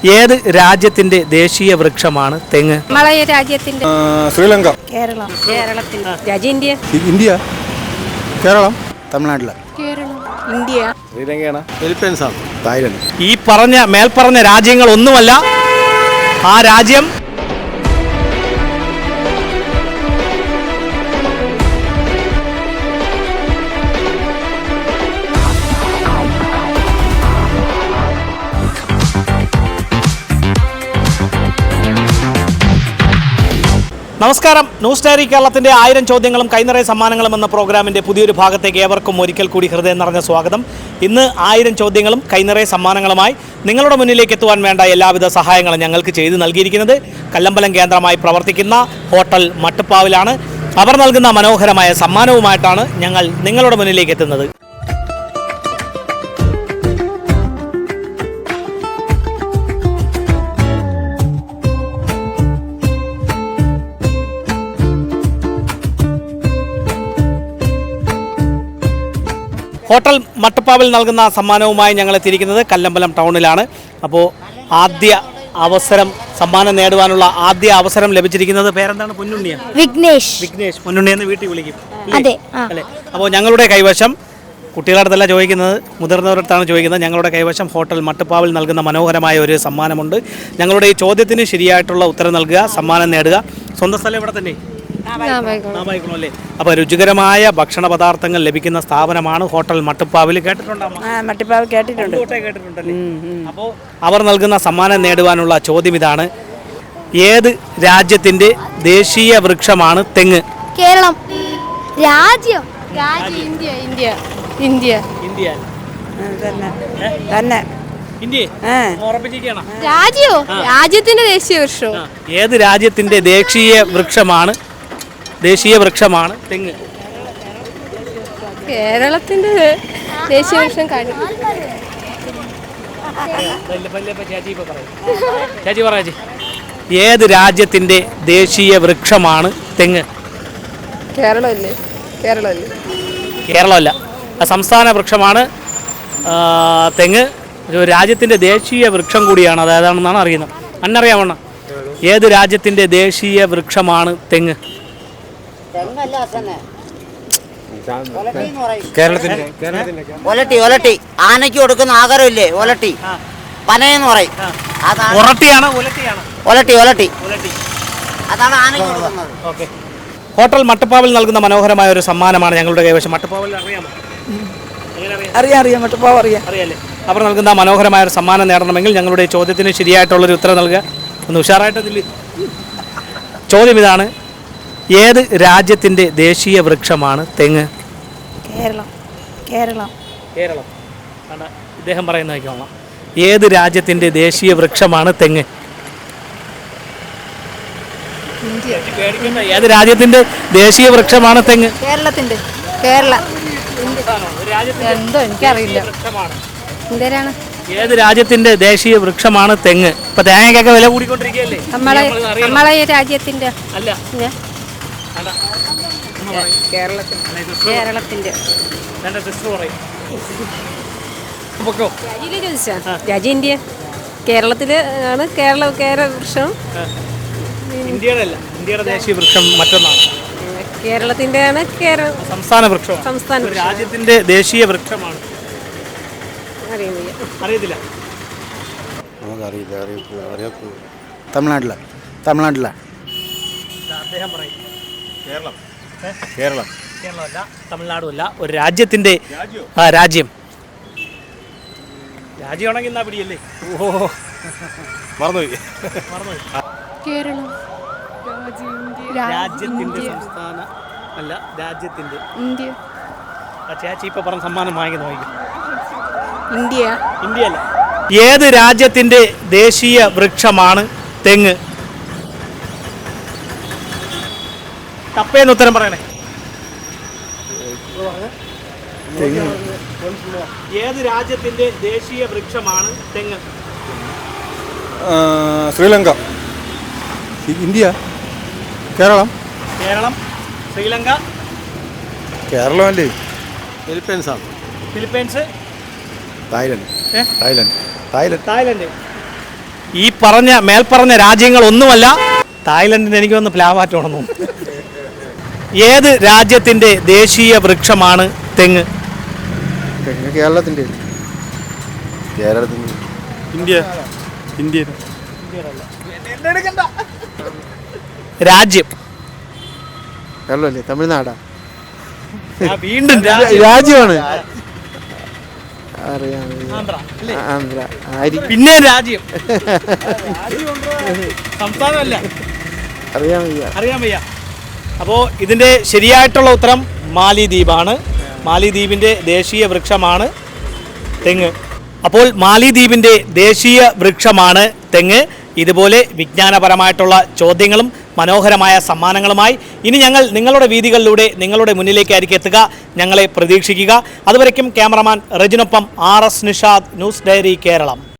ഏത് രാജ്യത്തിന്റെ ദേശീയ വൃക്ഷമാണ് തെങ്ങ്? മലയ രാജ്യത്തിന്റെ ശ്രീലങ്ക. കേരളം. കേരളത്തിന്റെ രാജ്യം ഇന്ത്യ. ഇന്ത്യ. കേരളം. തമിഴ്നാട്ടിലെ. കേരളം. ഇന്ത്യ. ശ്രീലങ്കയാണ്. ഫിലിപ്പീൻസാണ്. തായ്ലൻഡ്. ഈ മേൽപ്പറഞ്ഞ രാജ്യങ്ങൾ ഒന്നുമല്ല. ആ രാജ്യം നമസ്കാരം. ന്യൂസ് ഡയറി കേരളത്തിൻ്റെ 1000 ചോദ്യങ്ങളും കൈനിറയ സമ്മാനങ്ങളും എന്ന പ്രോഗ്രാമിൻ്റെ പുതിയൊരു ഭാഗത്തേക്ക് ഏവർക്കും ഒരിക്കൽ കൂടി ഹൃദയം നിറഞ്ഞ സ്വാഗതം. ഇന്ന് 1000 ചോദ്യങ്ങളും കൈനിറയ സമ്മാനങ്ങളുമായി നിങ്ങളുടെ മുന്നിലേക്ക് എത്തുവാൻ വേണ്ട എല്ലാവിധ സഹായങ്ങളും ഞങ്ങൾക്ക് ചെയ്തു നൽകിയിരിക്കുന്നത് കല്ലമ്പലം കേന്ദ്രമായി പ്രവർത്തിക്കുന്ന ഹോട്ടൽ മട്ടുപ്പാവിലാണ്. അവർ നൽകുന്ന മനോഹരമായ സമ്മാനവുമായിട്ടാണ് ഞങ്ങൾ നിങ്ങളുടെ മുന്നിലേക്ക് എത്തുന്നത്. ഹോട്ടൽ മട്ടുപ്പാവിൽ നൽകുന്ന സമ്മാനവുമായി ഞങ്ങൾ എത്തിയിരിക്കുന്നത് കല്ലമ്പലം ടൗണിലാണ്. അപ്പോൾ സമ്മാനം നേടുവാനുള്ള ആദ്യ അവസരം ലഭിച്ചിരിക്കുന്നത് പേരെന്താണ്? പൊന്നുണ്ണിയ. വിഘ്നേഷ്. പൊന്നുണ്ണിയെന്ന് വീട്ടിൽ വിളിക്കും അല്ലേ? അപ്പോൾ ഞങ്ങളുടെ കൈവശം, കുട്ടികളുടെ അടുത്തല്ല ചോദിക്കുന്നത്, മുതിർന്നവരുടെ അടുത്താണ് ചോദിക്കുന്നത്, ഞങ്ങളുടെ കൈവശം ഹോട്ടൽ മട്ടുപ്പാവിൽ നൽകുന്ന മനോഹരമായ ഒരു സമ്മാനമുണ്ട്. ഞങ്ങളുടെ ഈ ചോദ്യത്തിന് ശരിയായിട്ടുള്ള ഉത്തരം നൽകുക, സമ്മാനം നേടുക. സ്വന്തം സ്ഥലം ഇവിടെ തന്നെ അല്ലേ? അപ്പോൾ രുചികരമായ ഭക്ഷണ പദാർത്ഥങ്ങൾ ലഭിക്കുന്ന സ്ഥാപനമാണ് ഹോട്ടൽ മട്ടുപ്പാവിൽ. കേട്ടിട്ടുണ്ടോ? മട്ടുപ്പാവ് കേട്ടിട്ടുണ്ട്. അപ്പോൾ അവർ നൽകുന്ന സമ്മാനം നേടുവാനുള്ള ചോദ്യം ഇതാണ്: ഏത് രാജ്യത്തിന്റെ ദേശീയ വൃക്ഷമാണ് തെങ്ങ്? കേരളം. രാജ്യം ഇന്ത്യ. ഇന്ത്യ. ഇന്ത്യ. ഇന്ത്യ തന്നെ. ഇന്ത്യ രാജ്യത്തിന്റെ ദേശീയ വൃക്ഷം. ഏത് രാജ്യത്തിന്റെ ദേശീയ വൃക്ഷമാണ് തെങ്ങ്? കേരളത്തിന്റെ ദേശീയ വൃക്ഷം. ഏത് രാജ്യത്തിന്റെ ദേശീയ വൃക്ഷമാണ് തെങ്ങ്? കേരളമല്ലേ? കേരളമല്ല, സംസ്ഥാന വൃക്ഷമാണ് തെങ്ങ്. ഒരു രാജ്യത്തിന്റെ ദേശീയ വൃക്ഷം കൂടിയാണ്. അതായതാണെന്നാണ് അറിയുന്നത്. അന്നറിയാമോ? ഏത് രാജ്യത്തിന്റെ ദേശീയ വൃക്ഷമാണ് തെങ്ങ്? ഒലട്ടി. ആനയ്ക്ക് കൊടുക്കുന്ന ആഹാരമില്ലേ? ഒലട്ടി. പനയെന്ന് പറയും. ഒലട്ടി. അതാണ് ആനയ്ക്ക് കൊടുക്കുന്നത്. ഹോട്ടൽ മട്ടുപ്പാവിൽ നൽകുന്ന മനോഹരമായ ഒരു സമ്മാനമാണ് ഞങ്ങളുടെ കൈവശം. മട്ടുപ്പാവിൽ അറിയാമോ? അറിയാം. മട്ടുപ്പാവ് അറിയാല്ലേ? അവർ നൽകുന്ന മനോഹരമായ ഒരു സമ്മാനം നേടണമെങ്കിൽ ഞങ്ങളുടെ ചോദ്യത്തിന് ശരിയായിട്ടുള്ളൊരു ഉത്തരം നൽകുക. ഒന്ന് ഉഷാറായിട്ടതില്ല. ചോദ്യം ഇതാണ്: ഏത് രാജ്യത്തിന്റെ ദേശീയ വൃക്ഷമാണ് തെങ്ങ്? കേരളം. ഇദ്ദേഹം പറയുന്ന ഏത് രാജ്യത്തിന്റെ ദേശീയ വൃക്ഷമാണ് തെങ്ങ്? ഏത് രാജ്യത്തിന്റെ ദേശീയ വൃക്ഷമാണ് തെങ്ങ്? കേരളത്തിന്റെ. എന്തോ എനിക്കറിയില്ല. ഏത് രാജ്യത്തിന്റെ ദേശീയ വൃക്ഷമാണ് തെങ്ങ്? ഇപ്പൊ തേങ്ങയ്ക്കൊക്കെ വില കൂടിക്കൊണ്ടിരിക്കുകയല്ലേ? നമ്മളെ രാജ്യത്തിന്റെ അല്ല. കേരളത്തിന്റെ. രാജ്യം ഇന്ത്യ. കേരളത്തില് ആണ് കേരള വൃക്ഷം. ഇന്ത്യയുടെ ദേശീയ വൃക്ഷം മറ്റൊന്നാണ്. കേരളത്തിന്റെ ആണ് സംസ്ഥാന വൃക്ഷം. രാജ്യത്തിന്റെ ദേശീയ വൃക്ഷമാണ്. അറിയത്തില്ല. തമിഴ്നാട്ടിലെ. അദ്ദേഹം പറയും. കേരളം. കേരളമല്ല, തമിഴ്നാടുമല്ല. ഒരു രാജ്യത്തിന്റെ രാജ്യമാണെങ്കിൽ എന്നാ പിടിയല്ലേ? മറന്നുപോയി. കേരളം. രാജ്യത്തിന്റെ സംസ്ഥാന അല്ല, രാജ്യത്തിന്റെ. ഇന്ത്യ. ചേച്ചി ഇപ്പൊ പറഞ്ഞ സമ്മാനം വാങ്ങിക്കുന്നു. ഇന്ത്യയല്ല. ഏത് രാജ്യത്തിന്റെ ദേശീയ വൃക്ഷമാണ് തെങ്ങ്? തപ്പേന്ന് ഉത്തരം പറയണേ. ഏത് രാജ്യത്തിന്റെ ദേശീയ വൃക്ഷമാണ് തെങ്ങ്? ശ്രീലങ്ക. ഇന്ത്യ. കേരളം. ശ്രീലങ്ക. കേരളമല്ലേ? ഫിലിപ്പീൻസാണ്. ഫിലിപ്പീൻസ്. തായ്ലൻഡ്. ഈ മേൽപ്പറഞ്ഞ രാജ്യങ്ങളൊന്നുമല്ല. തായ്ലൻഡിന് എനിക്ക് വന്ന് പ്ലാവാറ്റോണെന്നു. ഏത് രാജ്യത്തിൻ്റെ ദേശീയ വൃക്ഷമാണ് തെങ്ങ്? കേരളത്തിൻ്റെ ഇന്ത്യ ഇന്ത്യ രാജ്യം കേരളമല്ലേ? തമിഴ്നാടാ? വീണ്ടും രാജ്യമാണ്. ആന്ധ്ര. പിന്നെ രാജ്യം സംസ്ഥാനമല്ല. അറിയാൻ വയ്യ. അപ്പോൾ ഇതിൻ്റെ ശരിയായിട്ടുള്ള ഉത്തരം മാലിദ്വീപാണ്. മാലിദ്വീപിൻ്റെ ദേശീയ വൃക്ഷമാണ് തെങ്ങ്. അപ്പോൾ മാലിദ്വീപിൻ്റെ ദേശീയ വൃക്ഷമാണ് തെങ്ങ്. ഇതുപോലെ വിജ്ഞാനപരമായിട്ടുള്ള ചോദ്യങ്ങളും മനോഹരമായ സമ്മാനങ്ങളുമായി ഇനി ഞങ്ങൾ നിങ്ങളുടെ വീതികളിലൂടെ നിങ്ങളുടെ മുന്നിലേക്കായിരിക്കും എത്തുക. ഞങ്ങളെ പ്രതീക്ഷിക്കുക. അതുവരയ്ക്കും ക്യാമറമാൻ റെജിനൊപ്പം RS Nishad, news diary Keralam.